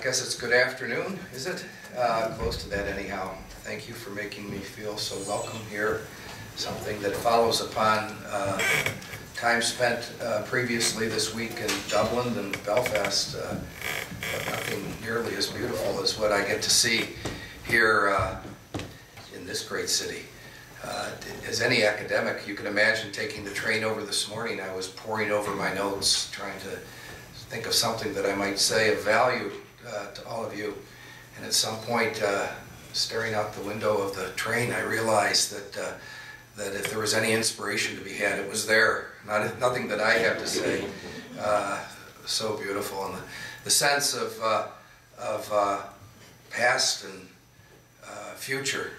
guess it's good afternoon, is it? Close to that anyhow. Thank you for making me feel so welcome here. Something that follows upon time spent previously this week in Dublin and Belfast, but nothing nearly as beautiful as what I get to see here in this great city. As any academic, you can imagine taking the train over this morning. I was poring over my notes, trying to think of something that I might say of value to all of you. And at some point, staring out the window of the train, I realized that that if there was any inspiration to be had, it was there. Nothing that I have to say. So beautiful, and the sense of past and future,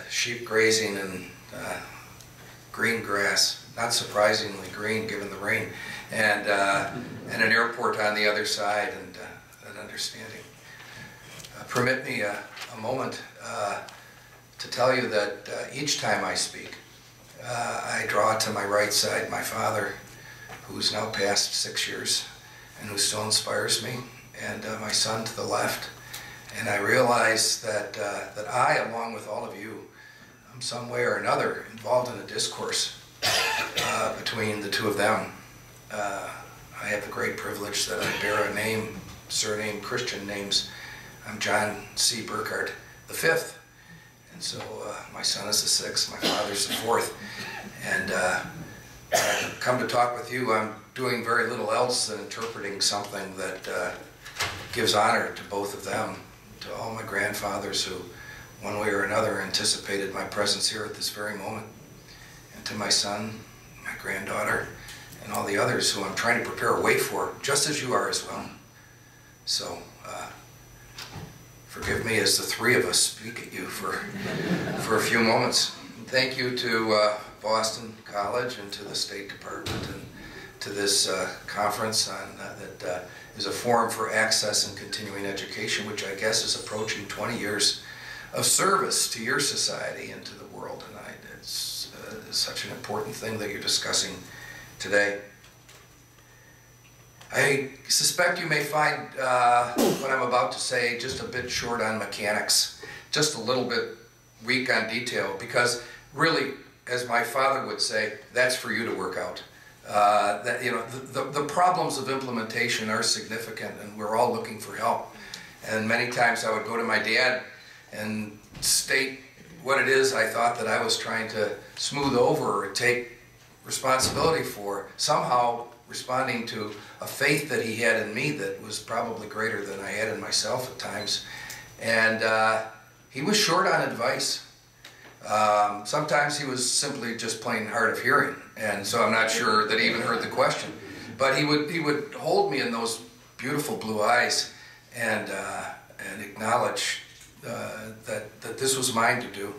sheep grazing and green grass, not surprisingly green given the rain, and an airport on the other side, and an understanding. Permit me a moment to tell you that each time I speak, I draw to my right side my father, who's now past 6 years and who still inspires me, and my son to the left. And I realize that I, along with all of you, I'm some way or another involved in a discourse between the two of them. I have the great privilege that I bear a name, surname, Christian names. I'm John C. Burkhardt V, and so my son is the sixth, my father's the fourth, and I've come to talk with you. I'm doing very little else than interpreting something that gives honor to both of them, to all my grandfathers who, one way or another, anticipated my presence here at this very moment, and to my son, my granddaughter, and all the others who I'm trying to prepare a way for, just as you are as well. So, forgive me as the three of us speak at you for a few moments. And thank you to Boston College and to the State Department and to this conference on, that is a forum for access and continuing education, which I guess is approaching 20 years of service to your society and to the world. And it's such an important thing that you're discussing today. I suspect you may find what I'm about to say just a bit short on mechanics, just a little bit weak on detail, because really, as my father would say, that's for you to work out. That, you know, the problems of implementation are significant, and we're all looking for help. And many times I would go to my dad and state what it is I thought that I was trying to smooth over or take responsibility for, somehow responding to a faith that he had in me that was probably greater than I had in myself at times. And he was short on advice. Sometimes he was simply just plain hard of hearing, and so I'm not sure that he even heard the question. But he would hold me in those beautiful blue eyes and acknowledge that this was mine to do.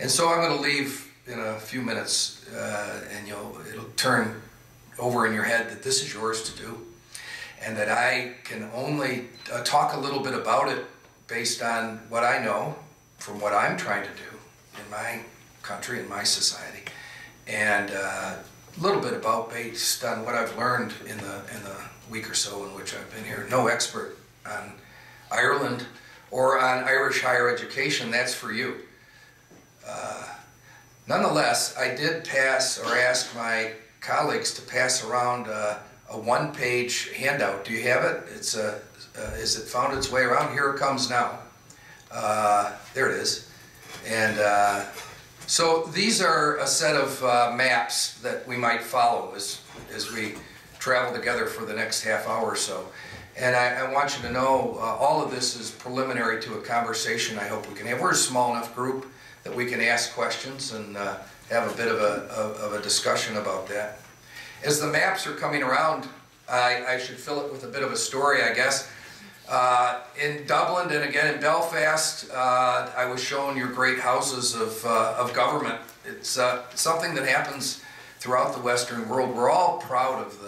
And so I'm going to leave in a few minutes, and it'll turn over in your head that this is yours to do, and that I can only talk a little bit about it based on what I know from what I'm trying to do in my country, in my society, and a little bit about based on what I've learned in the week or so in which I've been here. No expert on Ireland or on Irish higher education, that's for you. Nonetheless, I did pass, or ask my colleagues to pass around a one-page handout. Do you have it? It's is it found its way around? Here it comes now. There it is. And so these are a set of maps that we might follow as we travel together for the next half hour or so. And I want you to know all of this is preliminary to a conversation I hope we can have. We're a small enough group that we can ask questions and have a bit of a discussion about that. As the maps are coming around, I should fill it with a bit of a story, I guess. In Dublin and again in Belfast, I was shown your great houses of government. It's something that happens throughout the Western world. We're all proud of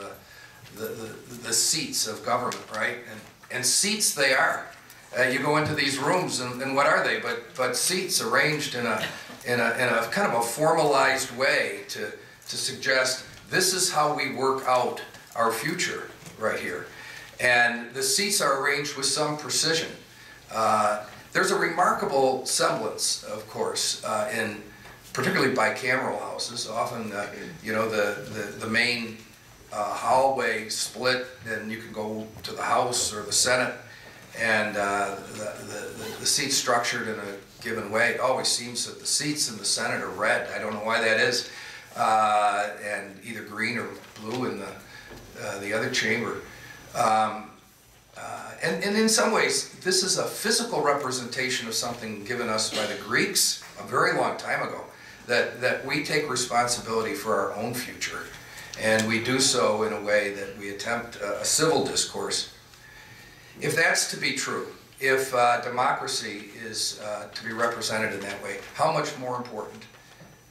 the seats of government, right? And seats they are. You go into these rooms, and what are they but seats arranged in a kind of a formalized way to suggest this is how we work out our future right here. And the seats are arranged with some precision. There's a remarkable semblance, of course, in particularly bicameral houses. Often, you know, the main hallway split, and you can go to the House or the Senate, and the seats structured in a given way. It always seems that the seats in the Senate are red. I don't know why that is, and either green or blue in the other chamber. And in some ways, this is a physical representation of something given us by the Greeks a very long time ago, that we take responsibility for our own future, and we do so in a way that we attempt a civil discourse. If that's to be true, if democracy is to be represented in that way, how much more important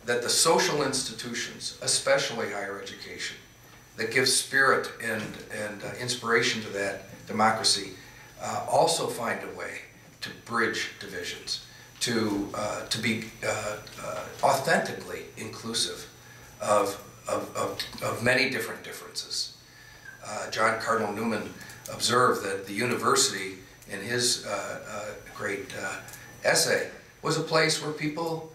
that the social institutions, especially higher education, that gives spirit and inspiration to that democracy, also find a way to bridge divisions, to be authentically inclusive of many different differences. John Cardinal Newman observed that the university, in his great essay, was a place where people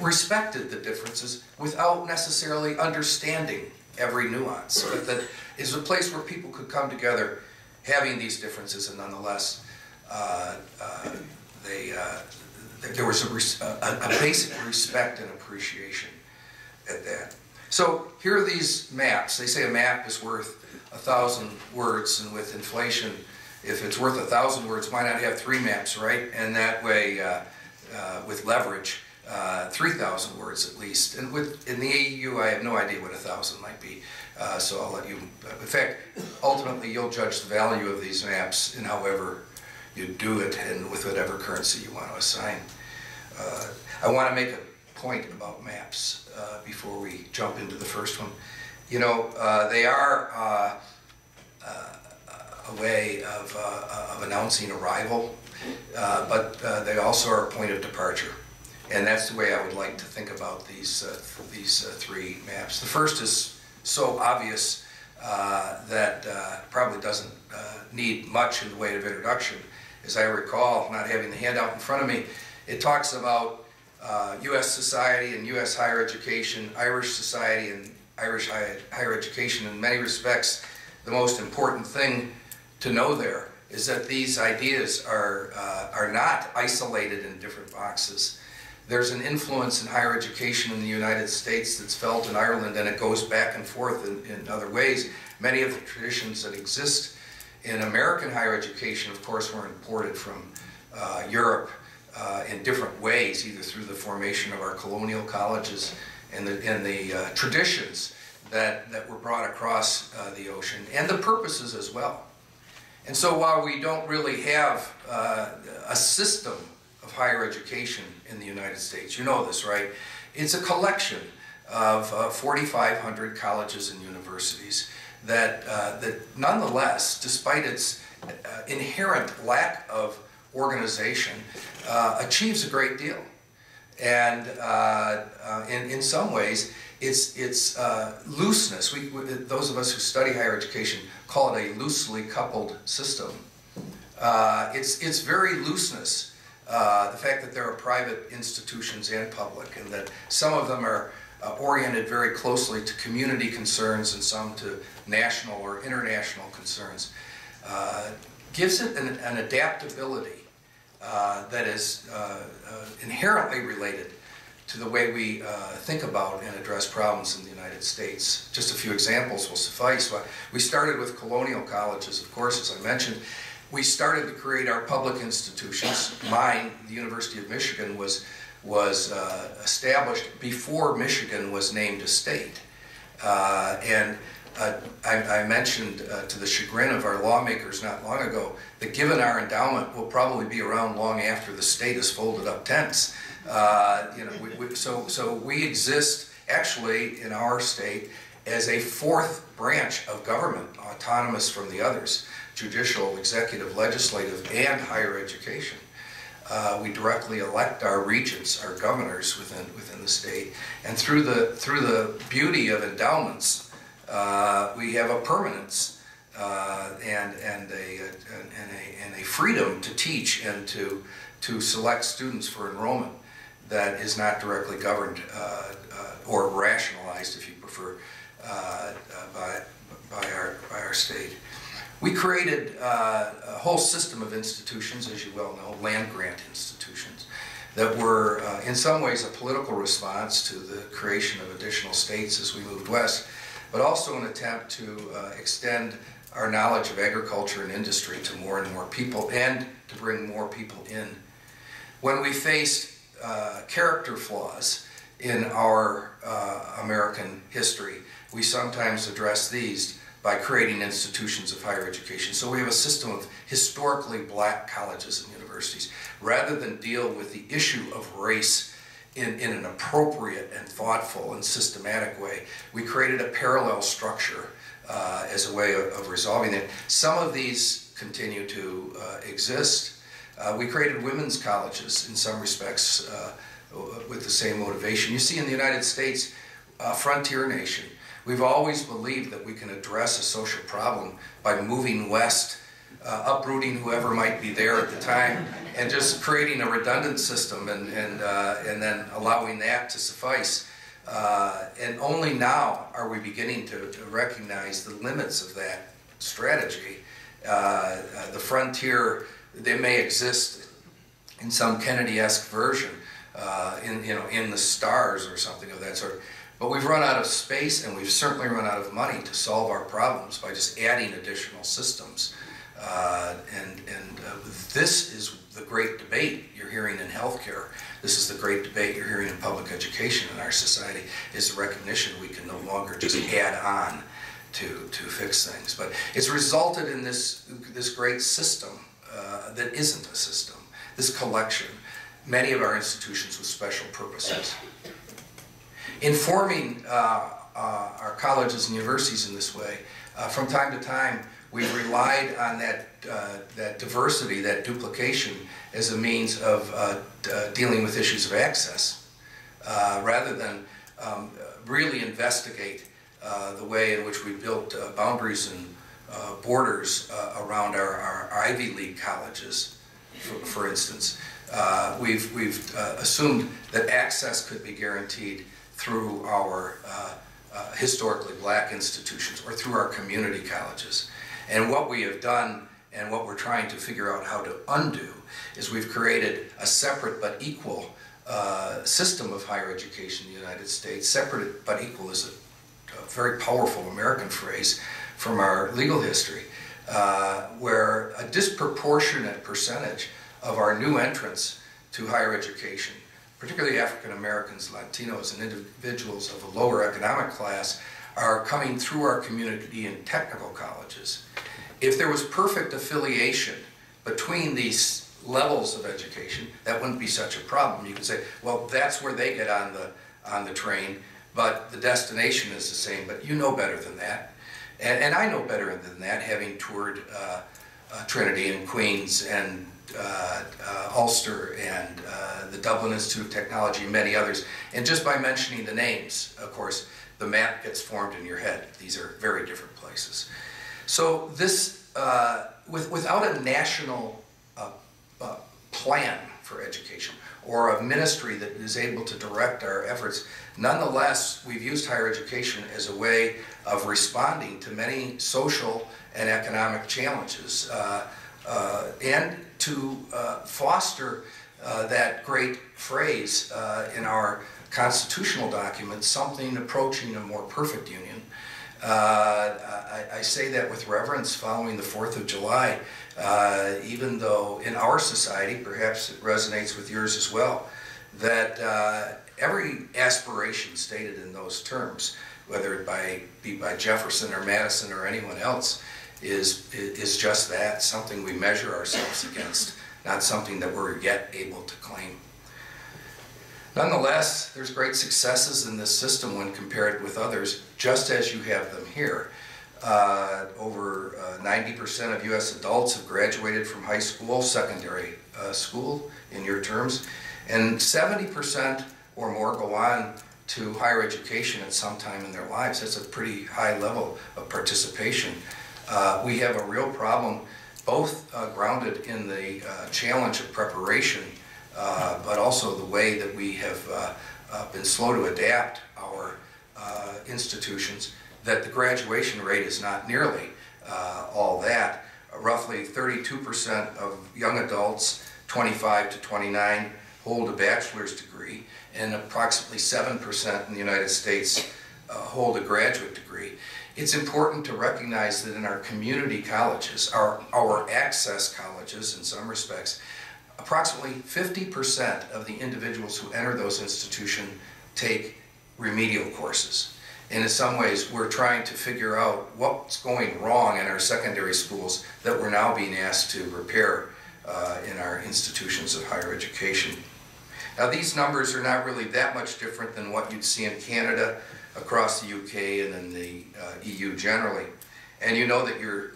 respected the differences without necessarily understanding every nuance. That is a place where people could come together having these differences, and nonetheless there was a basic respect and appreciation at that. So here are these maps. They say a map is worth 1,000 words, and with inflation, if it's worth 1,000 words, why not have 3 maps, right? And that way, with leverage, 3,000 words at least. And in the AEU, I have no idea what 1,000 might be, so I'll let you. In fact, ultimately, you'll judge the value of these maps in however you do it, and with whatever currency you want to assign. I want to make a point about maps before we jump into the first one. You know, they are a way of announcing arrival, but they also are a point of departure. And that's the way I would like to think about these 3 maps. The first is so obvious that probably doesn't need much in the way of introduction. As I recall, not having the handout in front of me, it talks about U.S. society and U.S. higher education, Irish society and Irish higher education. In many respects, the most important thing to know there is that these ideas are not isolated in different boxes. There's an influence in higher education in the United States that's felt in Ireland, and it goes back and forth in other ways. Many of the traditions that exist in American higher education, of course, were imported from Europe in different ways, either through the formation of our colonial colleges and the traditions that were brought across the ocean, and the purposes as well. And so while we don't really have a system of higher education in the United States, you know this, right? It's a collection of 4,500 colleges and universities that nonetheless, despite its inherent lack of organization, achieves a great deal. And in some ways, its looseness, those of us who study higher education call it a loosely coupled system. Its very looseness, the fact that there are private institutions and public, and that some of them are oriented very closely to community concerns and some to national or international concerns, gives it an adaptability that is inherently related to the way we think about and address problems in the United States. Just a few examples will suffice. We started with colonial colleges, of course, as I mentioned. We started to create our public institutions. Mine, the University of Michigan, was established before Michigan was named a state. I mentioned to the chagrin of our lawmakers not long ago that given our endowment, we'll probably be around long after the state has folded up tents. So we exist actually in our state as a 4th branch of government, autonomous from the others: judicial, executive, legislative, and higher education. We directly elect our regents, our governors within the state, and through the beauty of endowments, we have a permanence and a freedom to teach and to select students for enrollment that is not directly governed or rationalized, if you prefer, by our state. We created a whole system of institutions, as you well know, land-grant institutions, that were in some ways a political response to the creation of additional states as we moved west, but also an attempt to extend our knowledge of agriculture and industry to more and more people and to bring more people in. When we faced character flaws in our American history, we sometimes address these by creating institutions of higher education. So we have a system of historically black colleges and universities. Rather than deal with the issue of race in an appropriate and thoughtful and systematic way, we created a parallel structure as a way of resolving it. Some of these continue to exist. We created women's colleges in some respects with the same motivation. You see, in the United States, a frontier nation, we've always believed that we can address a social problem by moving west, uprooting whoever might be there at the time, and just creating a redundant system and then allowing that to suffice. And only now are we beginning to recognize the limits of that strategy. The frontier, they may exist in some Kennedy-esque version, in the stars or something of that sort. But we've run out of space, and we've certainly run out of money to solve our problems by just adding additional systems. This is the great debate you're hearing in healthcare. This is the great debate you're hearing in public education in our society, is the recognition we can no longer just add on to fix things. But it's resulted in this great system that isn't a system, this collection, many of our institutions with special purposes. In forming our colleges and universities in this way, from time to time, we've relied on that diversity, that duplication, as a means of dealing with issues of access, rather than really investigate the way in which we built boundaries and borders around our Ivy League colleges, for instance. We've assumed that access could be guaranteed through our historically black institutions or through our community colleges. And what we have done and what we're trying to figure out how to undo is we've created a separate but equal system of higher education in the United States. Separate but equal is a very powerful American phrase from our legal history, where a disproportionate percentage of our new entrants to higher education, particularly African Americans, Latinos, and individuals of a lower economic class, are coming through our community in technical colleges. If there was perfect affiliation between these levels of education, that wouldn't be such a problem. You could say, well, that's where they get on the train, but the destination is the same, but you know better than that. And I know better than that, having toured Trinity and Queens and Ulster and the Dublin Institute of Technology and many others. And just by mentioning the names, of course, the map gets formed in your head. These are very different places. So this, without a national plan for education or a ministry that is able to direct our efforts, nonetheless, we've used higher education as a way of responding to many social and economic challenges and to foster that great phrase in our constitutional documents, something approaching a more perfect union. I say that with reverence following the 4th of July, even though in our society, perhaps it resonates with yours as well, that every aspiration stated in those terms, whether it be by Jefferson or Madison or anyone else, is just that, something we measure ourselves against, not something that we're yet able to claim. Nonetheless, there's great successes in this system when compared with others, just as you have them here. Over 90% of U.S. adults have graduated from high school, secondary school in your terms, and 70% or more go on to higher education at some time in their lives. That's a pretty high level of participation. We have a real problem, both grounded in the challenge of preparation, but also the way that we have been slow to adapt our institutions, that the graduation rate is not nearly all that. Roughly 32% of young adults, 25 to 29, hold a bachelor's degree, and approximately 7% in the United States hold a graduate degree. It's important to recognize that in our community colleges, our access colleges in some respects, approximately 50% of the individuals who enter those institutions take remedial courses. And in some ways, we're trying to figure out what's going wrong in our secondary schools that we're now being asked to repair in our institutions of higher education. Now, these numbers are not really that much different than what you'd see in Canada, across the UK, and in the EU generally. And you know that your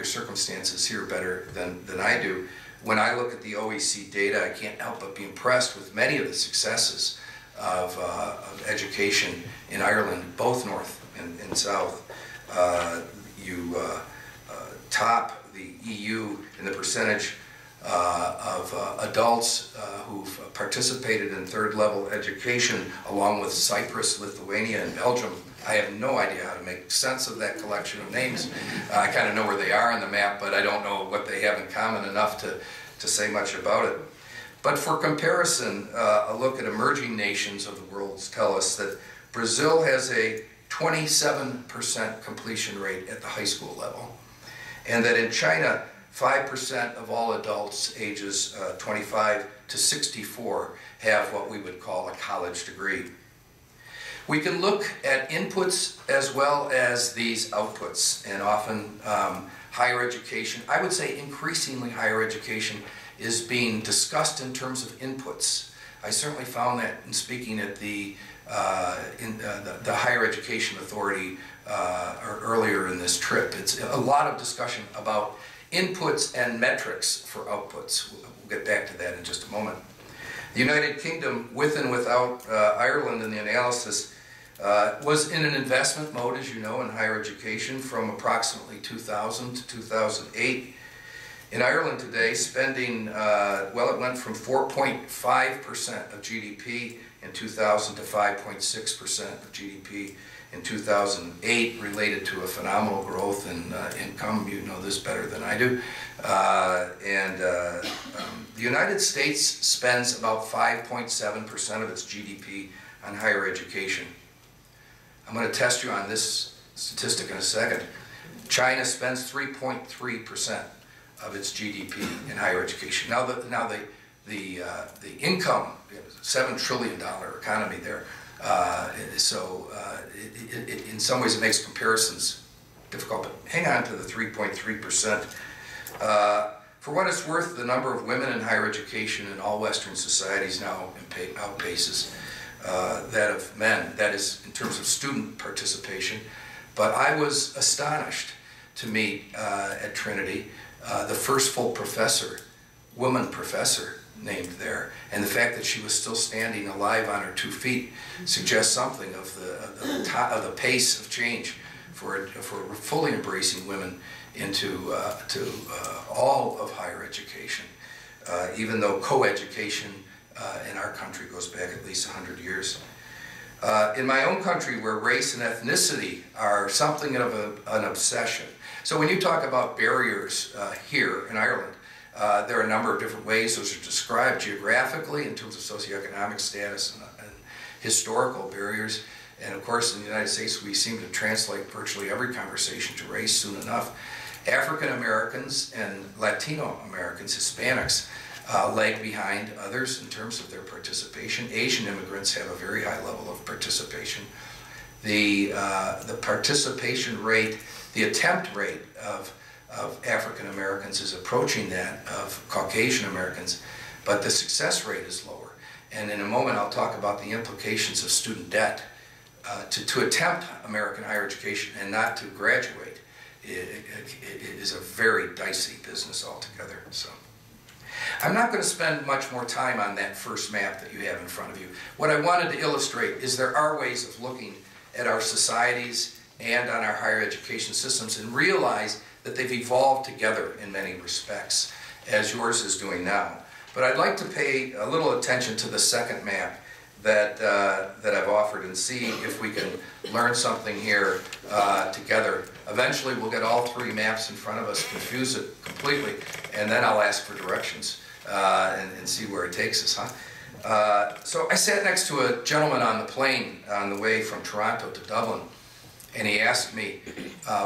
circumstances here better than I do. When I look at the OECD data, I can't help but be impressed with many of the successes of education in Ireland, both north and south. You top the EU in the percentage of adults who've participated in third-level education, along with Cyprus, Lithuania, and Belgium. I have no idea how to make sense of that collection of names. I kind of know where they are on the map, but I don't know what they have in common enough to say much about it. But for comparison, a look at emerging nations of the world tell us that Brazil has a 27% completion rate at the high school level, and that in China, 5% of all adults ages 25 to 64 have what we would call a college degree. We can look at inputs as well as these outputs, and often higher education, I would say increasingly higher education, is being discussed in terms of inputs. I certainly found that in speaking at the Higher Education Authority earlier in this trip. It's a lot of discussion about inputs and metrics for outputs. We'll get back to that in just a moment. The United Kingdom, with and without Ireland in the analysis, was in an investment mode, as you know, in higher education from approximately 2000 to 2008. In Ireland today, spending, well, it went from 4.5% of GDP in 2000 to 5.6% of GDP in 2008, related to a phenomenal growth in income. You know this better than I do. The United States spends about 5.7% of its GDP on higher education. I'm going to test you on this statistic in a second. China spends 3.3% of its GDP in higher education. Now the income, $7 trillion economy there. In some ways it makes comparisons difficult, but hang on to the 3.3%. For what it's worth, the number of women in higher education in all Western societies now outpaces that of men, that is in terms of student participation. But I was astonished to meet at Trinity the first full professor, woman professor, named there, and the fact that she was still standing alive on her 2 feet suggests something of the pace of change for fully embracing women into all of higher education, even though co-education in our country goes back at least 100 years. In my own country, where race and ethnicity are something of an obsession. So when you talk about barriers here in Ireland, there are a number of different ways those are described geographically in terms of socioeconomic status and historical barriers. And of course, in the United States, we seem to translate virtually every conversation to race soon enough. African Americans and Latino Americans, Hispanics, lag behind others in terms of their participation. Asian immigrants have a very high level of participation. The participation rate, the attempt rate of African Americans is approaching that of Caucasian Americans, but the success rate is lower. And in a moment I'll talk about the implications of student debt. To attempt American higher education and not to graduate it is a very dicey business altogether. So I'm not going to spend much more time on that first map that you have in front of you. What I wanted to illustrate is there are ways of looking at our societies and on our higher education systems and realize that they've evolved together in many respects, as yours is doing now. But I'd like to pay a little attention to the second map that I've offered and see if we can learn something here together. Eventually we'll get all three maps in front of us, confuse it completely, and then I'll ask for directions and see where it takes us, huh? So I sat next to a gentleman on the plane on the way from Toronto to Dublin, and he asked me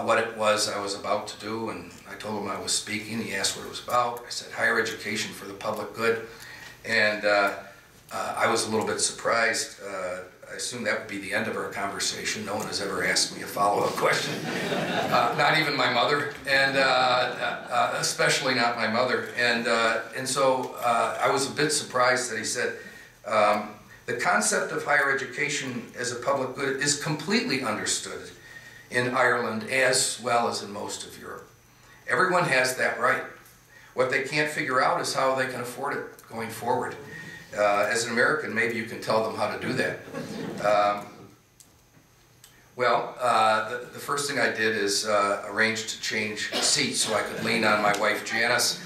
what it was I was about to do, and I told him I was speaking. He asked what it was about. I said, higher education for the public good, and I was a little bit surprised. I assumed that would be the end of our conversation. No one has ever asked me a follow-up question, not even my mother, and especially not my mother. And so I was a bit surprised that he said, the concept of higher education as a public good is completely understood in Ireland as well as in most of Europe. Everyone has that right. What they can't figure out is how they can afford it going forward. As an American, maybe you can tell them how to do that. The first thing I did is arrange to change seats so I could lean on my wife Janice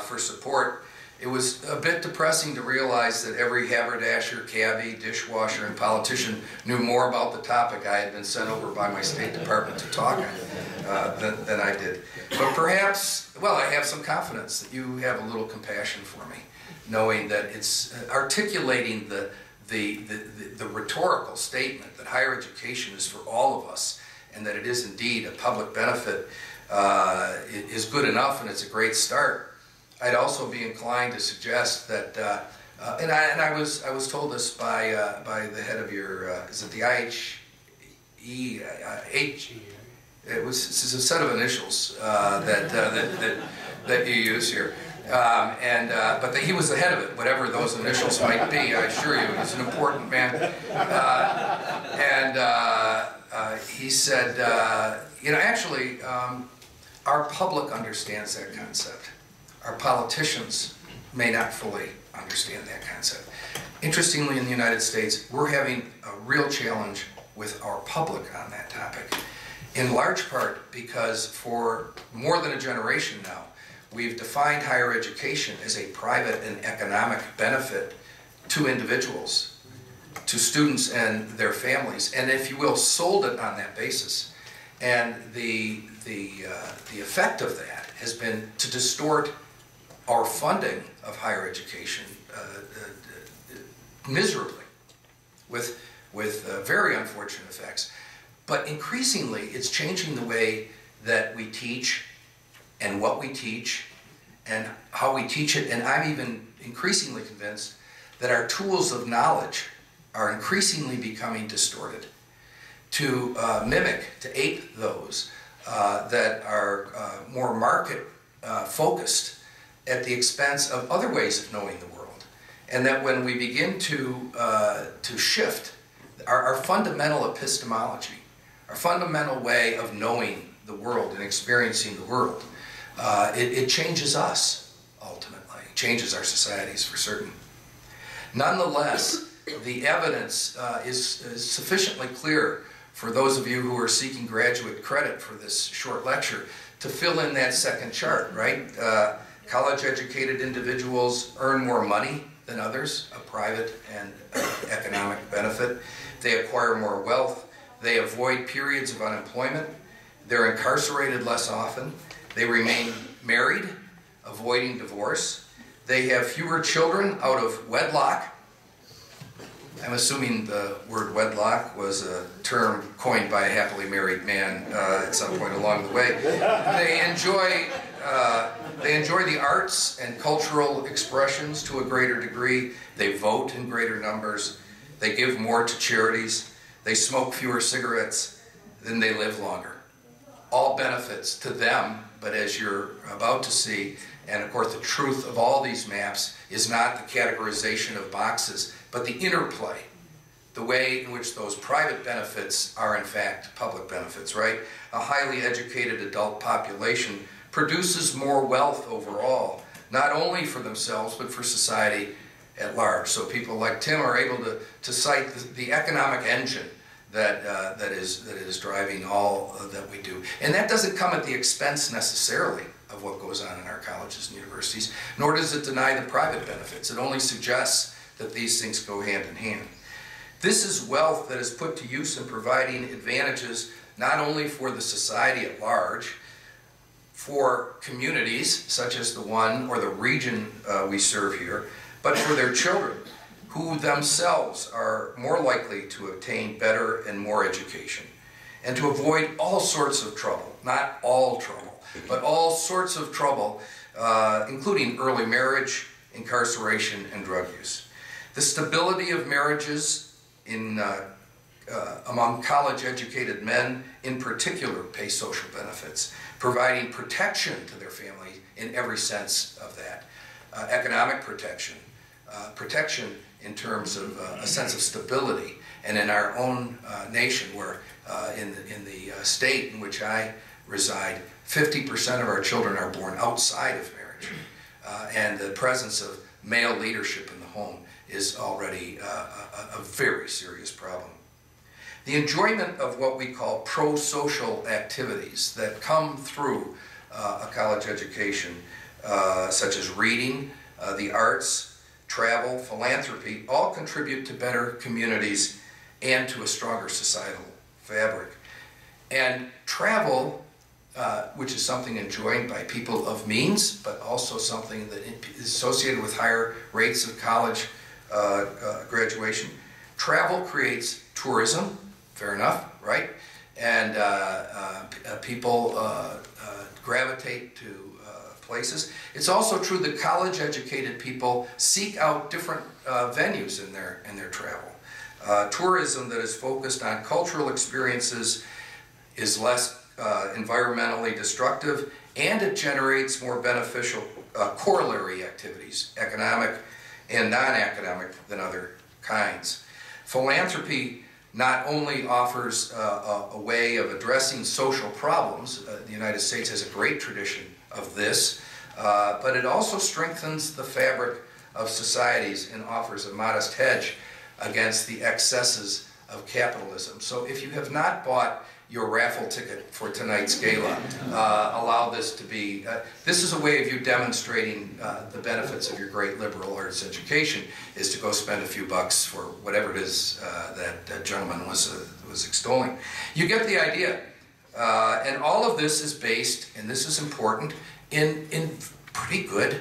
for support. It was a bit depressing to realize that every haberdasher, cabbie, dishwasher, and politician knew more about the topic I had been sent over by my State Department to talk on than I did. But perhaps, well, I have some confidence that you have a little compassion for me, knowing that it's articulating the rhetorical statement that higher education is for all of us and that it is indeed a public benefit is good enough, and it's a great start. I'd also be inclined to suggest that, and I was told this by the head of your, is it the it's a set of initials that you use here. But he was the head of it, whatever those initials might be, I assure you. He's an important man. He said, actually, our public understands that concept. Our politicians may not fully understand that concept. Interestingly, in the United States, we're having a real challenge with our public on that topic, in large part because for more than a generation now, we've defined higher education as a private and economic benefit to individuals, to students and their families, and if you will, sold it on that basis. And the effect of that has been to distort our funding of higher education miserably, with very unfortunate effects. But increasingly, it's changing the way that we teach and what we teach and how we teach it. And I'm even increasingly convinced that our tools of knowledge are increasingly becoming distorted to mimic, to ape those that are more market focused at the expense of other ways of knowing the world. And that when we begin to shift our fundamental epistemology, our fundamental way of knowing the world and experiencing the world, it changes us, ultimately. It changes our societies, for certain. Nonetheless, the evidence is sufficiently clear for those of you who are seeking graduate credit for this short lecture to fill in that second chart, right? College-educated individuals earn more money than others, a private and economic benefit. They acquire more wealth. They avoid periods of unemployment. They're incarcerated less often. They remain married, avoiding divorce. They have fewer children out of wedlock. I'm assuming the word wedlock was a term coined by a happily married man at some point along the way. They enjoy the arts and cultural expressions to a greater degree. They vote in greater numbers. They give more to charities. They smoke fewer cigarettes. Then they live longer. All benefits to them, but as you're about to see, and of course the truth of all these maps is not the categorization of boxes, but the interplay, the way in which those private benefits are in fact public benefits, right? A highly educated adult population produces more wealth overall, not only for themselves, but for society at large. So people like Tim are able to cite the economic engine that is driving all that we do. And that doesn't come at the expense necessarily of what goes on in our colleges and universities, nor does it deny the private benefits. It only suggests that these things go hand in hand. This is wealth that is put to use in providing advantages not only for the society at large, for communities such as the one or the region we serve here, but for their children, who themselves are more likely to obtain better and more education, and to avoid all sorts of trouble, not all trouble, but all sorts of trouble, including early marriage, incarceration, and drug use. The stability of marriages among college-educated men in particular pay social benefits, providing protection to their family in every sense of that. Economic protection, protection in terms of a sense of stability, and in our own nation, where in the state in which I reside, 50% of our children are born outside of marriage, and the presence of male leadership in the home is already a very serious problem. The enjoyment of what we call pro-social activities that come through a college education, such as reading, the arts, travel, philanthropy, all contribute to better communities and to a stronger societal fabric. And travel, which is something enjoyed by people of means, but also something that is associated with higher rates of college graduation. Travel creates tourism, fair enough, right? And people gravitate to places. It's also true that college-educated people seek out different venues in their travel. Tourism that is focused on cultural experiences is less environmentally destructive, and it generates more beneficial corollary activities, economic and non-academic than other kinds. Philanthropy not only offers a way of addressing social problems, the United States has a great tradition of this, but it also strengthens the fabric of societies and offers a modest hedge against the excesses of capitalism. So if you have not bought your raffle ticket for tonight's gala, allow this to be, this is a way of you demonstrating the benefits of your great liberal arts education, is to go spend a few bucks for whatever it is that gentleman was extolling. You get the idea. And all of this is based, and this is important, in pretty good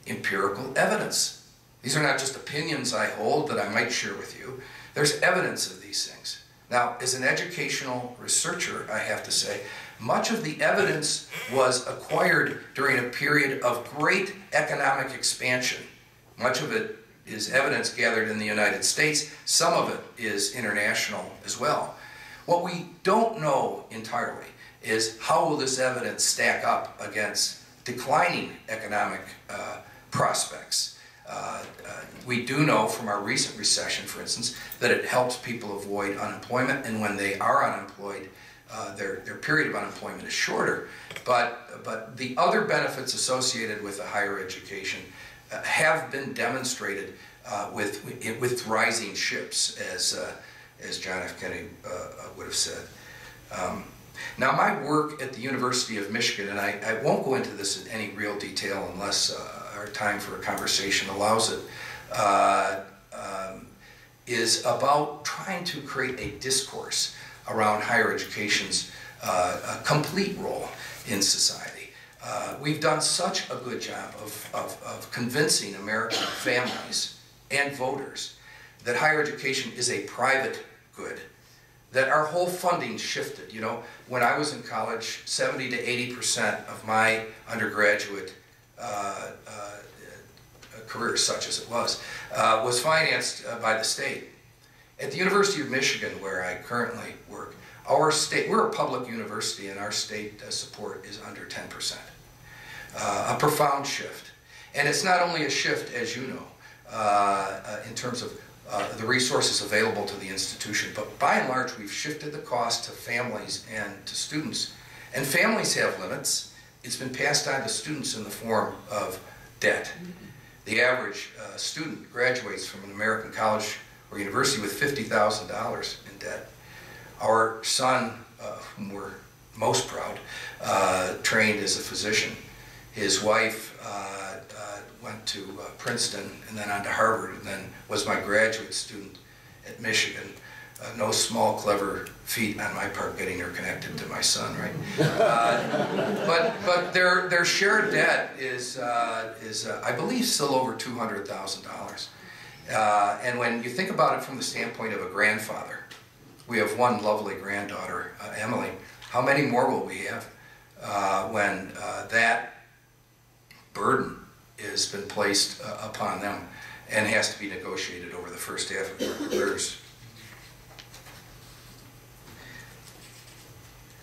empirical evidence. These are not just opinions I hold that I might share with you. There's evidence of these things. Now, as an educational researcher, I have to say, much of the evidence was acquired during a period of great economic expansion. Much of it is evidence gathered in the United States. Some of it is international as well. What we don't know entirely is how will this evidence stack up against declining economic prospects. We do know from our recent recession, for instance, that it helps people avoid unemployment, and when they are unemployed, their period of unemployment is shorter. But the other benefits associated with a higher education have been demonstrated with rising ships, as John F. Kennedy would have said. Now, my work at the University of Michigan, and I won't go into this in any real detail unless our time for a conversation allows it, is about trying to create a discourse around higher education's complete role in society. We've done such a good job of convincing American families and voters that higher education is a private good, that our whole funding shifted. You know, when I was in college, 70 to 80% of my undergraduate career, such as it was financed by the state. At the University of Michigan, where I currently work, our state, we're a public university, and our state support is under 10%. A profound shift. And it's not only a shift, as you know, in terms of the resources available to the institution, but by and large, we've shifted the cost to families and to students. And families have limits. It's been passed on to students in the form of debt. The average student graduates from an American college or university with $50,000 in debt. Our son, whom we're most proud, trained as a physician. His wife went to Princeton and then on to Harvard, and then was my graduate student at Michigan. No small clever feat on my part getting her connected to my son, right? But their shared debt is I believe still over $200,000. And when you think about it from the standpoint of a grandfather, we have one lovely granddaughter, Emily. How many more will we have when that burden has been placed upon them and has to be negotiated over the first half of their careers?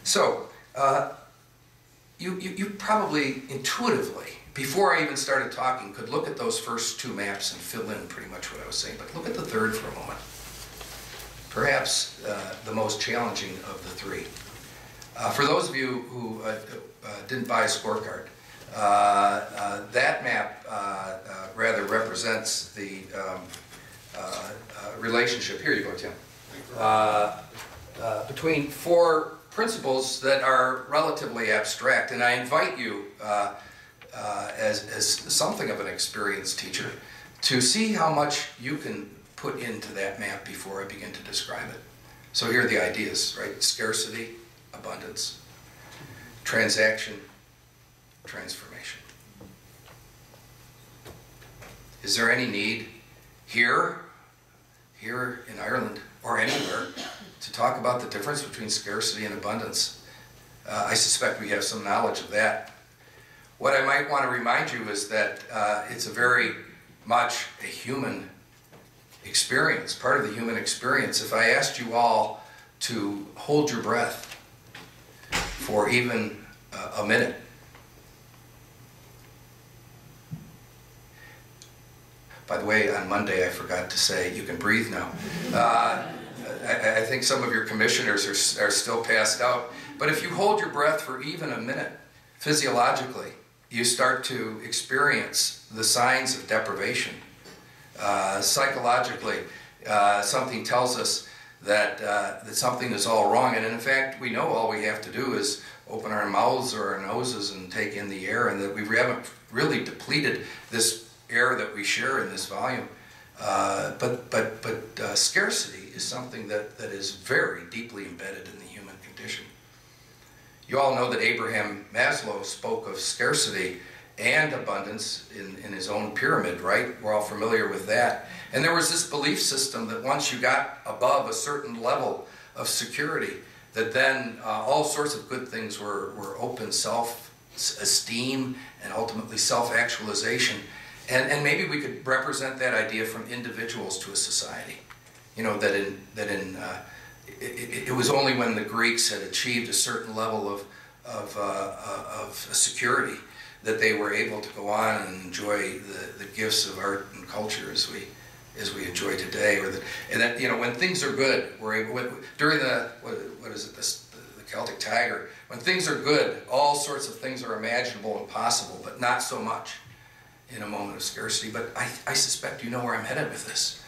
So, you probably intuitively, before I even started talking, could look at those first two maps and fill in pretty much what I was saying, but look at the third for a moment. Perhaps the most challenging of the three. For those of you who didn't buy a scorecard, that map rather represents the relationship, here you go, Tim, between four principles that are relatively abstract. And I invite you, as something of an experienced teacher, to see how much you can put into that map before I begin to describe it. So here are the ideas, right? Scarcity, abundance, transaction, transformation. Is there any need here in Ireland or anywhere to talk about the difference between scarcity and abundance? I suspect we have some knowledge of that. What I might want to remind you is that it's a very much a human experience, part of the human experience. If I asked you all to hold your breath for even a minute, by the way, on Monday I forgot to say you can breathe now. I think some of your commissioners are still passed out. But if you hold your breath for even a minute, physiologically, you start to experience the signs of deprivation. Psychologically, something tells us that something is all wrong. And in fact, we know all we have to do is open our mouths or our noses and take in the air, and that we haven't really depleted this air that we share in this volume. But scarcity is something that is very deeply embedded in the human condition. You all know that Abraham Maslow spoke of scarcity and abundance in his own pyramid, right? We're all familiar with that. And there was this belief system that once you got above a certain level of security, that then all sorts of good things were open, self-esteem and ultimately self-actualization. And maybe we could represent that idea from individuals to a society. You know, it was only when the Greeks had achieved a certain level of security that they were able to go on and enjoy the gifts of art and culture as we enjoy today. And that, you know, when things are good, we're able, during the Celtic Tiger, when things are good, all sorts of things are imaginable and possible, but not so much in a moment of scarcity. But I suspect you know where I'm headed with this.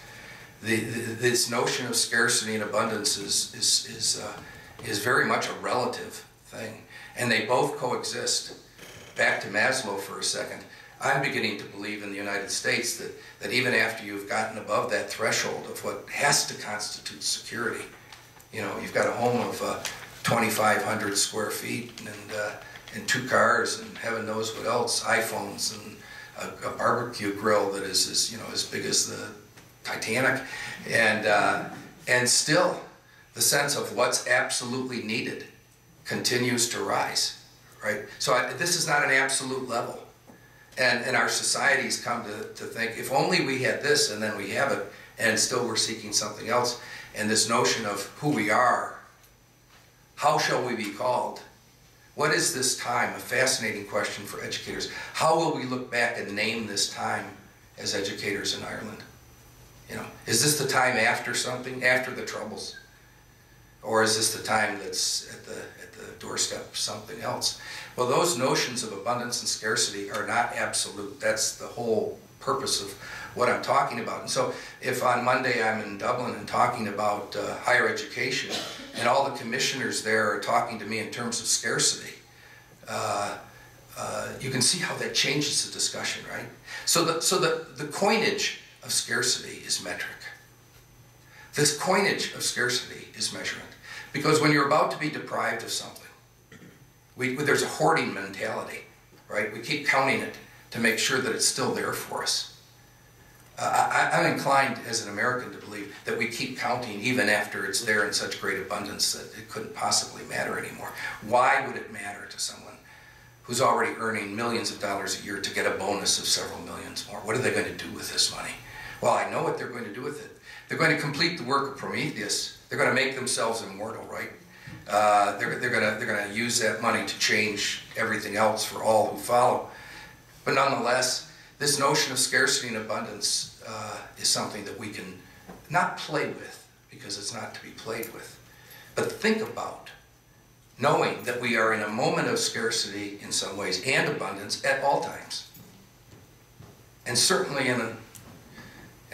This notion of scarcity and abundance is very much a relative thing, and they both coexist. Back to Maslow for a second. I'm beginning to believe in the United States that even after you've gotten above that threshold of what has to constitute security, you know, you've got a home of 2,500 square feet and 2 cars and heaven knows what else, iPhones and a barbecue grill that is as big as the Titanic, and still the sense of what's absolutely needed continues to rise, right? So this is not an absolute level, and our society's come to think, if only we had this and then we have it, and still we're seeking something else. And this notion of who we are, how shall we be called? What is this time? A fascinating question for educators. How will we look back and name this time as educators in Ireland? You know, is this the time after something, after the Troubles? Or is this the time that's at the doorstep of something else? Well, those notions of abundance and scarcity are not absolute. That's the whole purpose of what I'm talking about. And so if on Monday I'm in Dublin and talking about higher education, and all the commissioners there are talking to me in terms of scarcity, you can see how that changes the discussion, right? So the coinage of scarcity is metric. This coinage of scarcity is measurement. Because when you're about to be deprived of something, there's a hoarding mentality, right? We keep counting it to make sure that it's still there for us. I'm inclined as an American to believe that we keep counting even after it's there in such great abundance that it couldn't possibly matter anymore. Why would it matter to someone who's already earning millions of dollars a year to get a bonus of several millions more? What are they going to do with this money? Well, I know what they're going to do with it. They're going to complete the work of Prometheus. They're going to make themselves immortal, right? They're going to use that money to change everything else for all who follow. But nonetheless, this notion of scarcity and abundance is something that we can not play with, because it's not to be played with, but think about, knowing that we are in a moment of scarcity in some ways and abundance at all times. And certainly in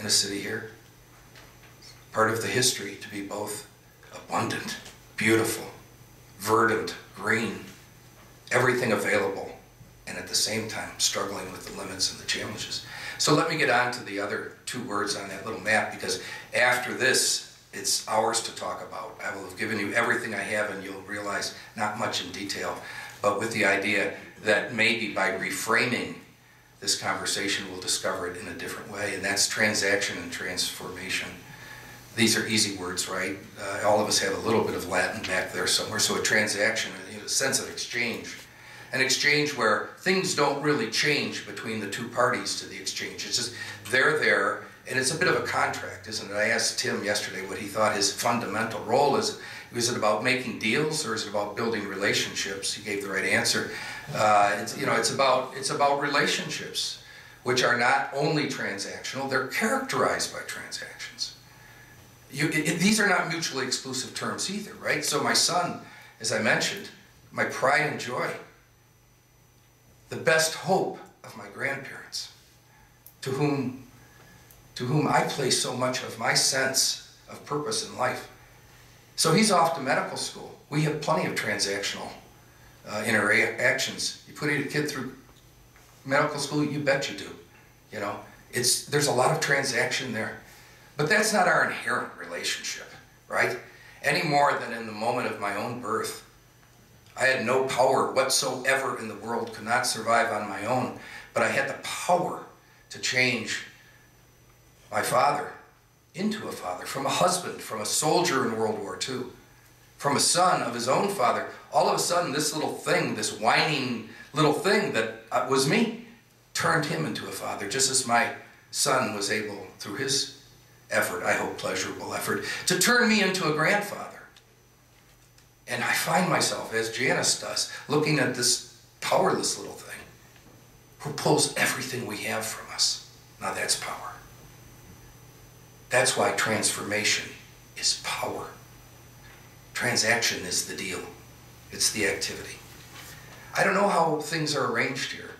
a city here, part of the history to be both abundant, beautiful, verdant, green, everything available, and at the same time struggling with the limits and the challenges. So let me get on to the other two words on that little map, because after this, it's ours to talk about. I will have given you everything I have, and you'll realize not much in detail, but with the idea that maybe by reframing this conversation, we'll discover it in a different way, and that's transaction and transformation. These are easy words, right? All of us have a little bit of Latin back there somewhere. So a transaction, a sense of exchange. An exchange where things don't really change between the two parties to the exchange. It's just, they're there, and it's a bit of a contract, isn't it? I asked Tim yesterday what he thought his fundamental role is. Is it about making deals, or is it about building relationships? He gave the right answer. It's about relationships, which are not only transactional, they're characterized by transactions. These are not mutually exclusive terms either, right? So my son, as I mentioned, my pride and joy, the best hope of my grandparents, to whom I place so much of my sense of purpose in life. So he's off to medical school. We have plenty of transactional interactions. You put a kid through medical school, you bet you do. You know, there's a lot of transaction there. But that's not our inherent relationship, right? Any more than in the moment of my own birth. I had no power whatsoever in the world, could not survive on my own, but I had the power to change my father into a father, from a husband, from a soldier in World War II, from a son of his own father. All of a sudden, this little thing, this whining little thing that was me, turned him into a father, just as my son was able, through his effort, I hope pleasurable effort, to turn me into a grandfather. And I find myself, as Janice does, looking at this powerless little thing who pulls everything we have from us. Now that's power. That's why transformation is power. Transaction is the deal. It's the activity. I don't know how things are arranged here.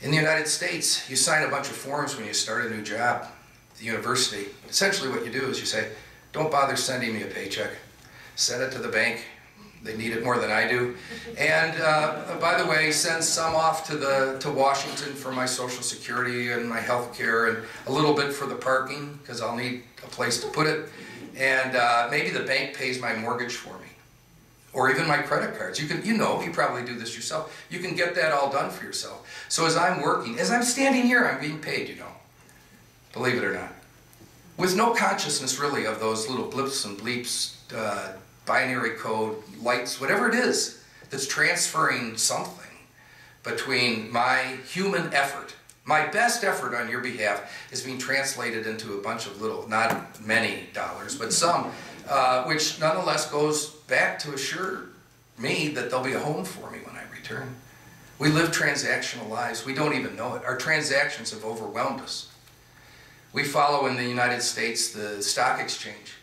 In the United States, you sign a bunch of forms when you start a new job at the university. Essentially what you do is you say, don't bother sending me a paycheck. Send it to the bank. They need it more than I do. And by the way, send some off to Washington for my Social Security and my health care, and a little bit for the parking, because I'll need a place to put it. And maybe the bank pays my mortgage for me, or even my credit cards. You probably do this yourself. You can get that all done for yourself. So as I'm working, as I'm standing here, I'm being paid, believe it or not. With no consciousness really of those little blips and bleeps, binary code, lights, whatever it is that's transferring something between my human effort. My best effort on your behalf is being translated into a bunch of little, not many dollars, but some, which nonetheless goes back to assure me that there'll be a home for me when I return. We live transactional lives. We don't even know it. Our transactions have overwhelmed us. We follow in the United States the stock exchange.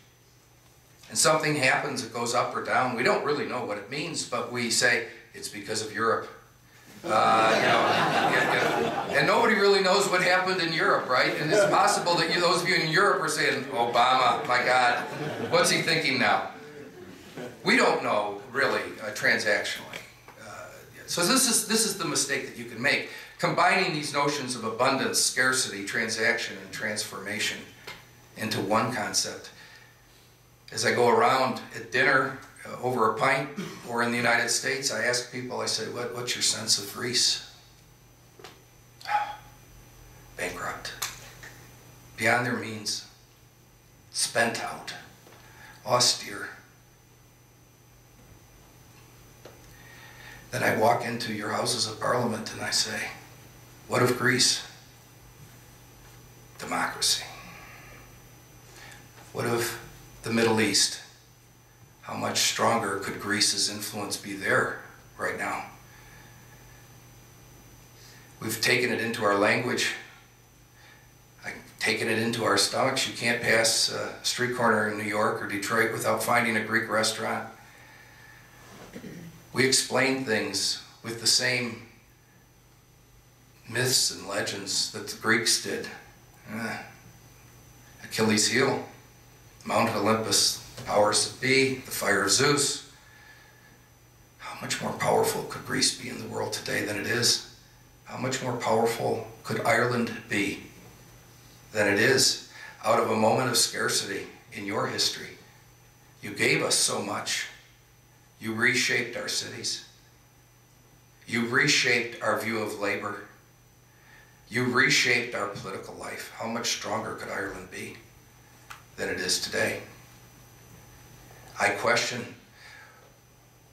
And something happens, it goes up or down. We don't really know what it means, but we say it's because of Europe. And nobody really knows what happened in Europe, right? And it's possible that those of you in Europe are saying, Obama, my God, what's he thinking now? We don't know, really, transactionally. So this is the mistake that you can make. Combining these notions of abundance, scarcity, transaction, and transformation into one concept. As I go around at dinner, over a pint, or in the United States, I ask people, I say, what's your sense of Greece? Bankrupt. Beyond their means. Spent out. Austere. Then I walk into your Houses of Parliament and I say, what of Greece? Democracy. What of the Middle East? How much stronger could Greece's influence be there right now? We've taken it into our language. I've taken it into our stomachs. You can't pass a street corner in New York or Detroit without finding a Greek restaurant. We explain things with the same myths and legends that the Greeks did. Achilles' heel, Mount Olympus, powers that be, the fire of Zeus. How much more powerful could Greece be in the world today than it is? How much more powerful could Ireland be than it is out of a moment of scarcity in your history? You gave us so much. You reshaped our cities. You reshaped our view of labor. You reshaped our political life. How much stronger could Ireland be than it is today? I question,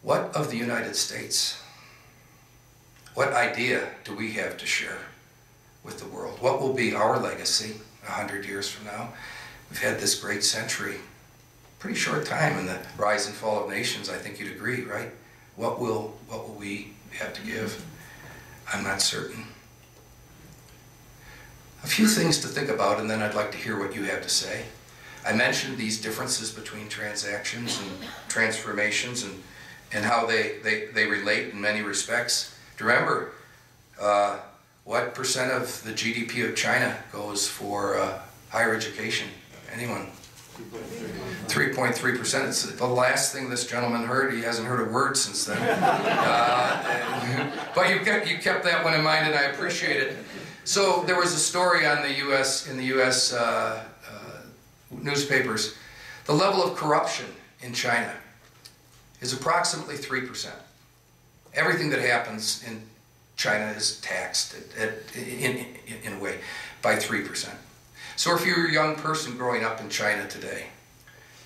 what of the United States? What idea do we have to share with the world? What will be our legacy 100 years from now? We've had this great century, pretty short time in the rise and fall of nations, I think you'd agree, right? What will we have to give? I'm not certain. A few things to think about, and then I'd like to hear what you have to say. I mentioned these differences between transactions and transformations and how they relate in many respects. Do you remember what percent of the GDP of China goes for higher education? Anyone? 3.3%. It's the last thing this gentleman heard. He hasn't heard a word since then. But you kept that one in mind, and I appreciate it. So there was a story on the in the U.S. Newspapers. The level of corruption in China is approximately 3%. Everything that happens in China is taxed in a way by 3%. So if you're a young person growing up in China today,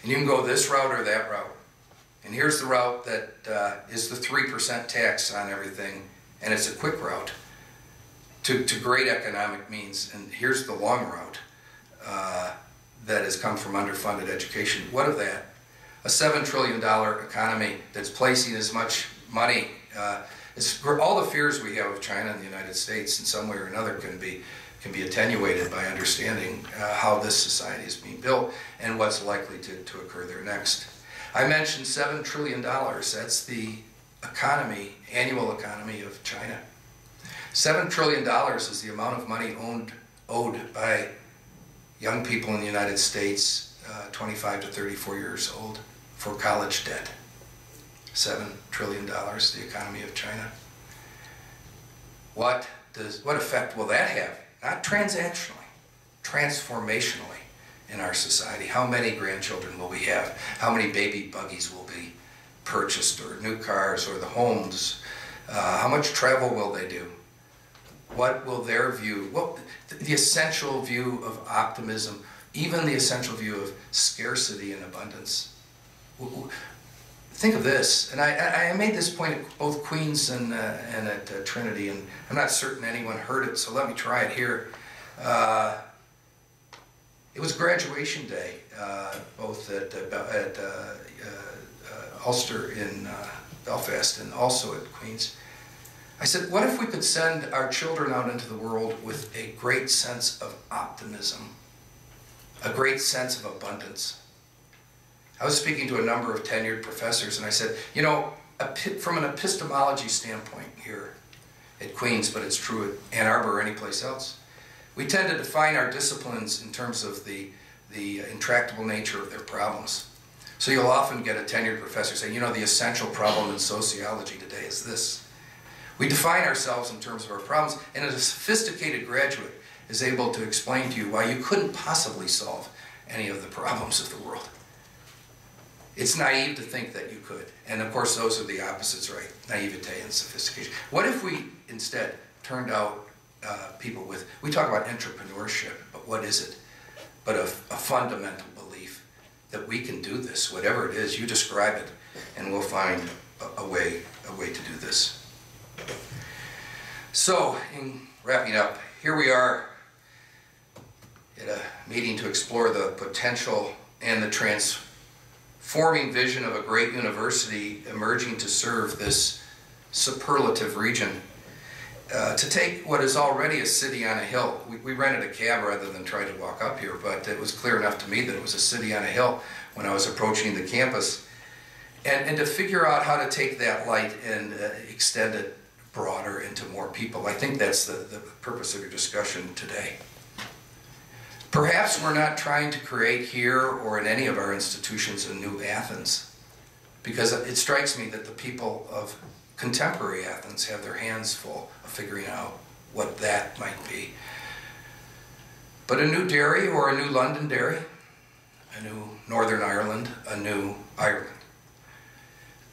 and you can go this route or that route, and here's the route that is the 3% tax on everything, and it's a quick route to great economic means, and here's the long route that has come from underfunded education. What of that? A $7 trillion economy that's placing as much money. All the fears we have of China and the United States in some way or another can be attenuated by understanding how this society is being built and what's likely to occur there next. I mentioned $7 trillion. That's the economy, annual economy of China. $7 trillion is the amount of money owed by young people in the United States, 25 to 34 years old, for college debt. $7 trillion, the economy of China. What effect will that have? Not transactionally, transformationally in our society. How many grandchildren will we have? How many baby buggies will be purchased, or new cars, or the homes? How much travel will they do? What will their view, the essential view of optimism, even the essential view of scarcity and abundance? Think of this, and I made this point at both Queens and at Trinity, and I'm not certain anyone heard it, so let me try it here. It was graduation day, both at Ulster in Belfast and also at Queens. I said, what if we could send our children out into the world with a great sense of optimism, a great sense of abundance? I was speaking to a number of tenured professors, and I said, you know, from an epistemology standpoint here, at Queens, but it's true at Ann Arbor or any place else. We tend to define our disciplines in terms of the intractable nature of their problems. So you'll often get a tenured professor say, you know, the essential problem in sociology today is this. We define ourselves in terms of our problems, and a sophisticated graduate is able to explain to you why you couldn't possibly solve any of the problems of the world. It's naive to think that you could. And of course, those are the opposites, right? Naivete and sophistication. What if we instead turned out people with, we talk about entrepreneurship, but what is it? But a fundamental belief that we can do this, whatever it is, you describe it, and we'll find a way to do this. So, in wrapping up, here we are at a meeting to explore the potential and the transforming vision of a great university emerging to serve this superlative region. To take what is already a city on a hill. We rented a cab rather than try to walk up here, but it was clear enough to me that it was a city on a hill when I was approaching the campus. And to figure out how to take that light and extend it broader into more people. I think that's the purpose of your discussion today. Perhaps we're not trying to create here or in any of our institutions a new Athens, because it strikes me that the people of contemporary Athens have their hands full of figuring out what that might be. But a new Derry or a new Londonderry, a new Northern Ireland, a new Ireland.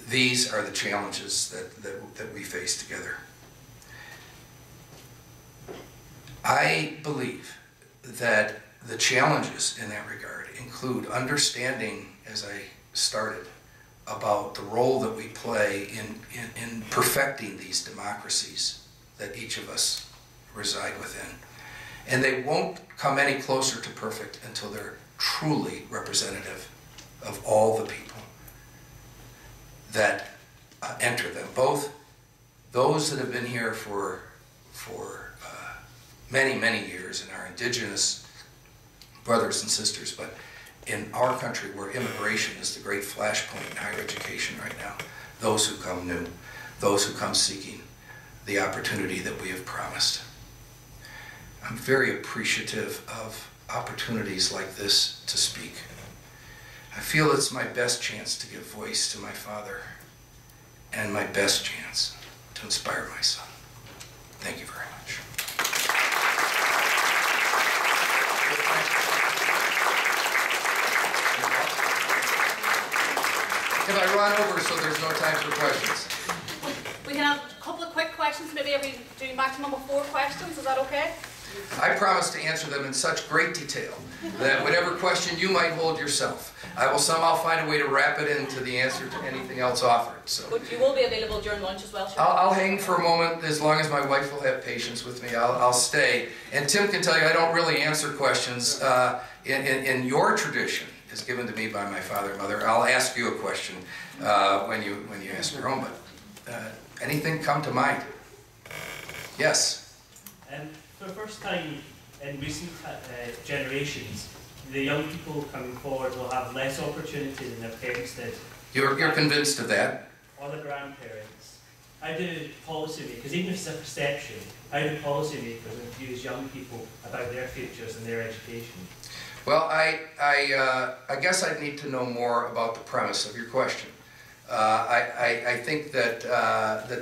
These are the challenges that we face together. I believe that the challenges in that regard include understanding, as I started, about the role that we play in perfecting these democracies that each of us reside within. And they won't come any closer to perfect until they're truly representative of all the people that enter them, both those that have been here for many, many years and our indigenous brothers and sisters, but in our country where immigration is the great flashpoint in higher education right now, those who come new, those who come seeking the opportunity that we have promised. I'm very appreciative of opportunities like this to speak. I feel it's my best chance to give voice to my father and my best chance to inspire my son. Thank you very much. If I run over so there's no time for questions. We can have a couple of quick questions, maybe every do maximum of 4 questions, is that okay? I promise to answer them in such great detail that whatever question you might hold yourself, I will somehow find a way to wrap it into the answer to anything else offered. So. But you will be available during lunch as well, sure? I'll hang for a moment as long as my wife will have patience with me. I'll stay. And Tim can tell you I don't really answer questions in your tradition. Is given to me by my father and mother. I'll ask you a question when you ask your own, but anything come to mind? Yes? For the first time in recent generations, the young people coming forward will have less opportunity than their parents did. You're convinced of that? Or the grandparents. How do policymakers, even if it's a perception, how do policymakers infuse young people about their futures and their education? Well, I guess I'd need to know more about the premise of your question. I think that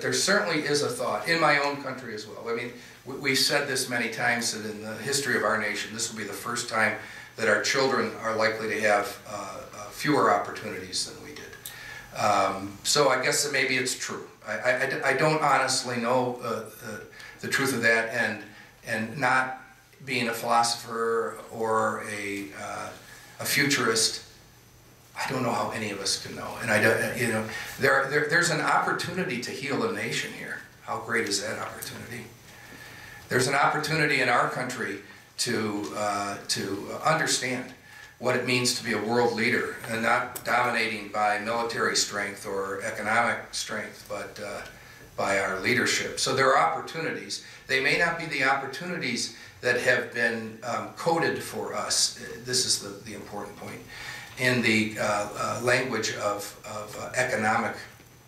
there certainly is a thought, in my own country as well. I mean, we've said this many times that in the history of our nation, this will be the first time that our children are likely to have fewer opportunities than we did. So I guess that maybe it's true. I don't honestly know the truth of that, and not being a philosopher or a futurist, I don't know how any of us can know. And I don't, you know, there's an opportunity to heal a nation here. How great is that opportunity? There's an opportunity in our country to understand what it means to be a world leader, and not dominating by military strength or economic strength, but by our leadership. So there are opportunities. They may not be the opportunities that have been coded for us. This is the important point. In the language of economic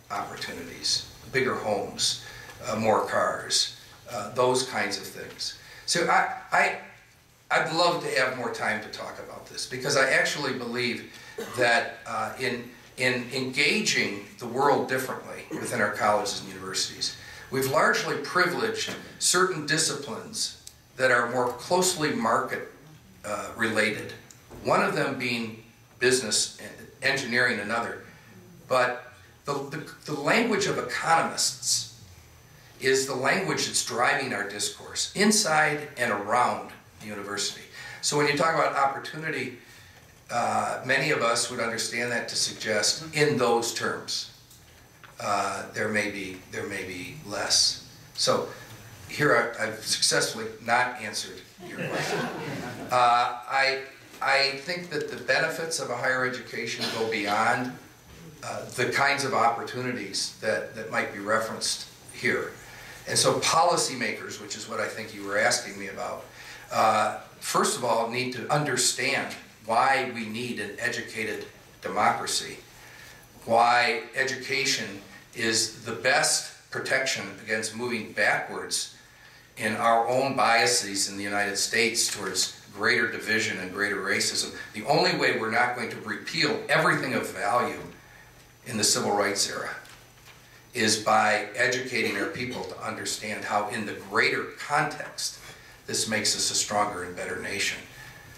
opportunities, bigger homes, more cars, those kinds of things. So I'd love to have more time to talk about this, because I actually believe that in engaging the world differently within our colleges and universities, we've largely privileged certain disciplines that are more closely market related. One of them being business, engineering another. But the language of economists is the language that's driving our discourse inside and around the university. So when you talk about opportunity, many of us would understand that to suggest in those terms. There may be less. So here I've successfully not answered your question. I think that the benefits of a higher education go beyond the kinds of opportunities that might be referenced here. And so policymakers, which is what I think you were asking me about, first of all need to understand why we need an educated democracy, why education is the best protection against moving backwards in our own biases in the United States towards greater division and greater racism. The only way we're not going to repeal everything of value in the civil rights era is by educating our people to understand how in the greater context this makes us a stronger and better nation.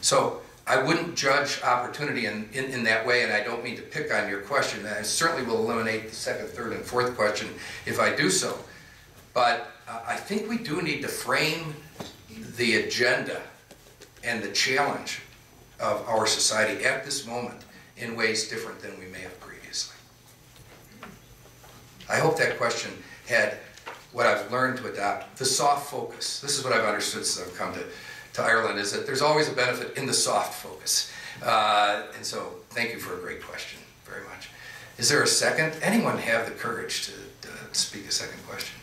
So I wouldn't judge opportunity in that way, and I don't mean to pick on your question. I certainly will eliminate the second, third, and fourth question if I do so. But I think we do need to frame the agenda and the challenge of our society at this moment in ways different than we may have previously. I hope that question had what I've learned to adopt, the soft focus. This is what I've understood since I've come to Ireland, is that there's always a benefit in the soft focus. And so thank you for a great question, very much. Is there a second? Anyone have the courage to speak a second question?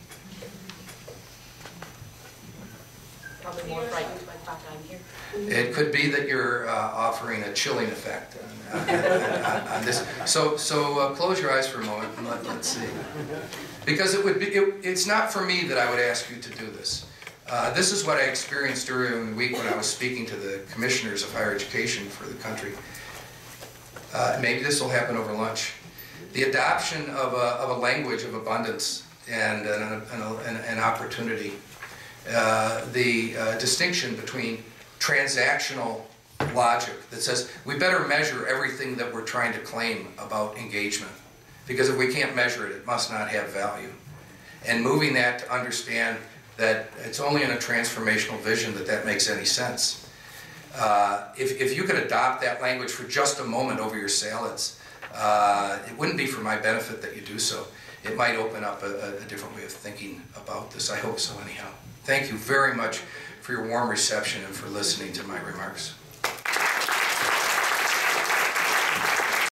Probably more frightened by the fact I'm here. It could be that you're offering a chilling effect on this. So close your eyes for a moment and let's see. Because it's not for me that I would ask you to do this. This is what I experienced during the week when I was speaking to the commissioners of higher education for the country. Maybe this will happen over lunch. The adoption of a language of abundance and an opportunity. The distinction between transactional logic that says we better measure everything that we're trying to claim about engagement, because if we can't measure it, it must not have value. And moving that to understand that it's only in a transformational vision that makes any sense. If you could adopt that language for just a moment over your salads, it wouldn't be for my benefit that you do so. It might open up a different way of thinking about this. I hope so anyhow. Thank you very much for your warm reception and for listening to my remarks.